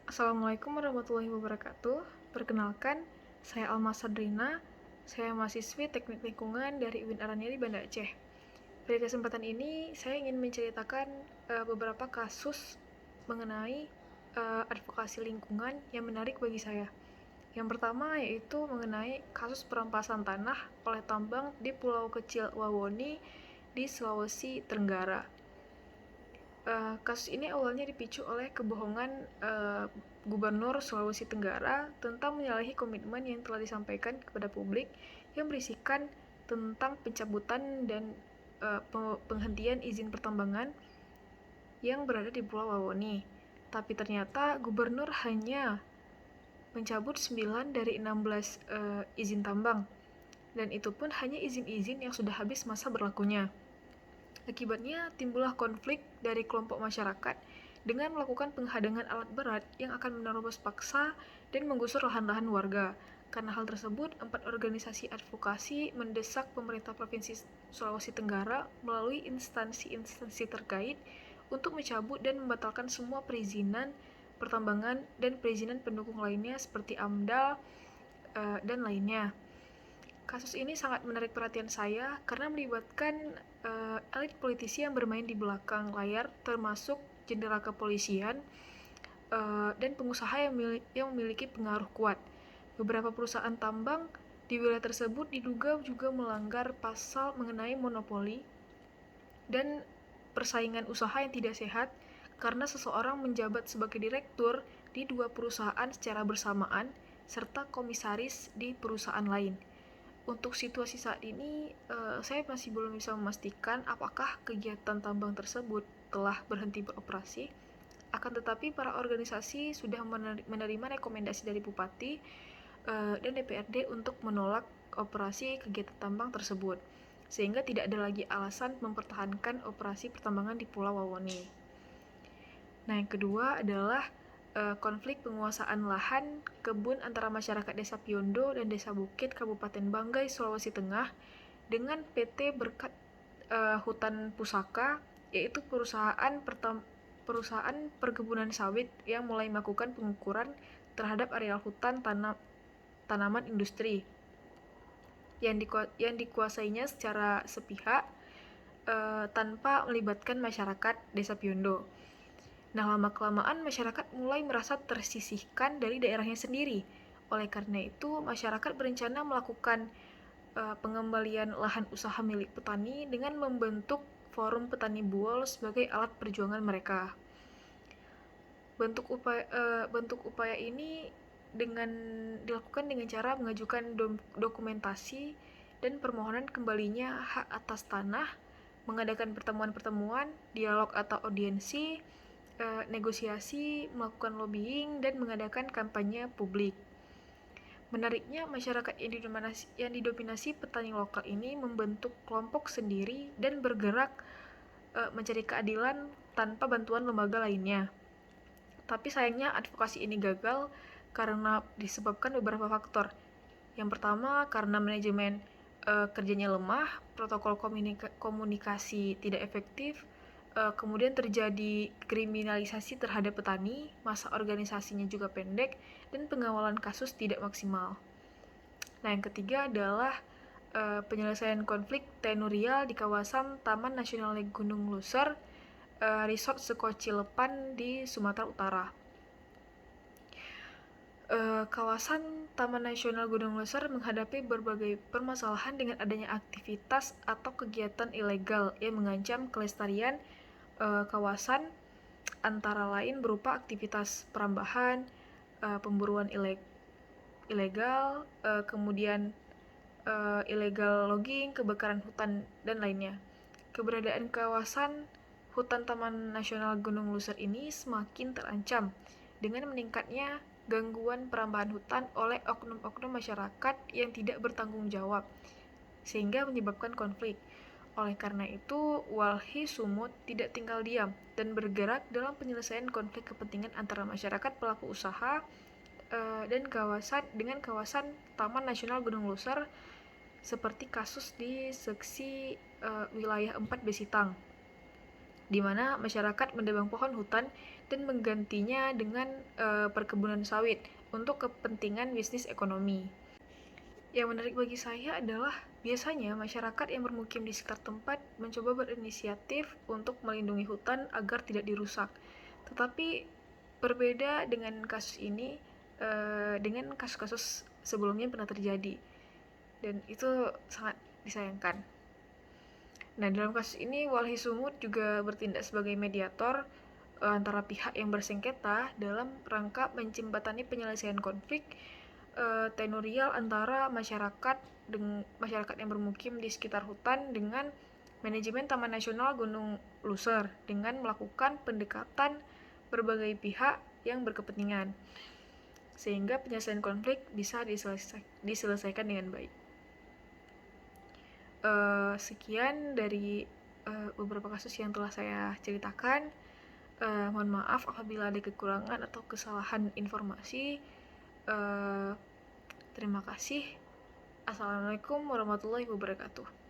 Assalamualaikum warahmatullahi wabarakatuh. Perkenalkan, saya Alma Sadrina. Saya mahasiswi Teknik Lingkungan dari UIN Aranyari, Banda Aceh. Pada kesempatan ini, saya ingin menceritakan beberapa kasus mengenai advokasi lingkungan yang menarik bagi saya. Yang pertama yaitu mengenai kasus perampasan tanah oleh tambang di Pulau Kecil Wawoni di Sulawesi Tenggara. Kasus ini awalnya dipicu oleh kebohongan Gubernur Sulawesi Tenggara tentang menyalahi komitmen yang telah disampaikan kepada publik yang berisikan tentang pencabutan dan penghentian izin pertambangan yang berada di Pulau Wawoni. Tapi ternyata Gubernur hanya mencabut 9 dari 16 izin tambang, dan itu pun hanya izin-izin yang sudah habis masa berlakunya. Akibatnya timbullah konflik dari kelompok masyarakat dengan melakukan penghadangan alat berat yang akan menerobos paksa dan menggusur lahan-lahan warga. Karena hal tersebut, 4 organisasi advokasi mendesak pemerintah Provinsi Sulawesi Tenggara melalui instansi-instansi terkait untuk mencabut dan membatalkan semua perizinan pertambangan dan perizinan pendukung lainnya seperti AMDAL dan lainnya. Kasus ini sangat menarik perhatian saya karena melibatkan elit politisi yang bermain di belakang layar, termasuk jenderal kepolisian dan pengusaha yang memiliki pengaruh kuat. Beberapa perusahaan tambang di wilayah tersebut diduga juga melanggar pasal mengenai monopoli dan persaingan usaha yang tidak sehat karena seseorang menjabat sebagai direktur di 2 perusahaan secara bersamaan serta komisaris di perusahaan lain. Untuk situasi saat ini, saya masih belum bisa memastikan apakah kegiatan tambang tersebut telah berhenti beroperasi. Akan tetapi, para organisasi sudah menerima rekomendasi dari Bupati dan DPRD untuk menolak operasi kegiatan tambang tersebut, sehingga tidak ada lagi alasan mempertahankan operasi pertambangan di Pulau Wawoni. Nah, yang kedua adalah konflik penguasaan lahan kebun antara masyarakat Desa Piondo dan Desa Bukit, Kabupaten Banggai, Sulawesi Tengah dengan PT Berkat Hutan Pusaka, yaitu perusahaan perkebunan sawit yang mulai melakukan pengukuran terhadap areal hutan tanaman industri yang dikuasainya secara sepihak tanpa melibatkan masyarakat Desa Piondo. Nah, lama-kelamaan masyarakat mulai merasa tersisihkan dari daerahnya sendiri. Oleh karena itu, masyarakat berencana melakukan pengembalian lahan usaha milik petani dengan membentuk Forum Petani Buol sebagai alat perjuangan mereka. Bentuk upaya ini dilakukan dengan cara mengajukan dokumentasi dan permohonan kembalinya hak atas tanah, mengadakan pertemuan-pertemuan, dialog atau audiensi, negosiasi, melakukan lobbying, dan mengadakan kampanye publik. Menariknya, masyarakat yang didominasi petani lokal ini membentuk kelompok sendiri dan bergerak mencari keadilan tanpa bantuan lembaga lainnya. Tapi sayangnya advokasi ini gagal karena disebabkan beberapa faktor. Yang pertama, karena manajemen kerjanya lemah, protokol komunikasi tidak efektif, kemudian terjadi kriminalisasi terhadap petani, masa organisasinya juga pendek, dan pengawalan kasus tidak maksimal. Nah, yang ketiga adalah penyelesaian konflik tenurial di kawasan Taman Nasional Gunung Luser, Resort Sekocilepan di Sumatera Utara. Kawasan Taman Nasional Gunung Luser menghadapi berbagai permasalahan dengan adanya aktivitas atau kegiatan ilegal yang mengancam kelestarian kawasan, antara lain berupa aktivitas perambahan, pemburuan ilegal, kemudian illegal logging, kebakaran hutan, dan lainnya. Keberadaan kawasan hutan Taman Nasional Gunung Luser ini semakin terancam dengan meningkatnya gangguan perambahan hutan oleh oknum-oknum masyarakat yang tidak bertanggung jawab, sehingga menyebabkan konflik. Oleh karena itu, Walhi Sumut tidak tinggal diam dan bergerak dalam penyelesaian konflik kepentingan antara masyarakat pelaku usaha dan kawasan Taman Nasional Gunung Luser, seperti kasus di seksi wilayah 4 Besitang. di mana masyarakat menebang pohon hutan dan menggantinya dengan perkebunan sawit untuk kepentingan bisnis ekonomi. Yang menarik bagi saya adalah biasanya masyarakat yang bermukim di sekitar tempat mencoba berinisiatif untuk melindungi hutan agar tidak dirusak. Tetapi berbeda dengan kasus ini, dengan kasus-kasus sebelumnya pernah terjadi, dan itu sangat disayangkan. Nah, dalam kasus ini Walhi Sumut juga bertindak sebagai mediator antara pihak yang bersengketa dalam rangka menjembatani penyelesaian konflik tenurial antara masyarakat yang bermukim di sekitar hutan dengan manajemen Taman Nasional Gunung Luser dengan melakukan pendekatan berbagai pihak yang berkepentingan sehingga penyelesaian konflik bisa diselesaikan dengan baik. Sekian dari beberapa kasus yang telah saya ceritakan. Mohon maaf apabila ada kekurangan atau kesalahan informasi. Terima kasih. Assalamualaikum warahmatullahi wabarakatuh.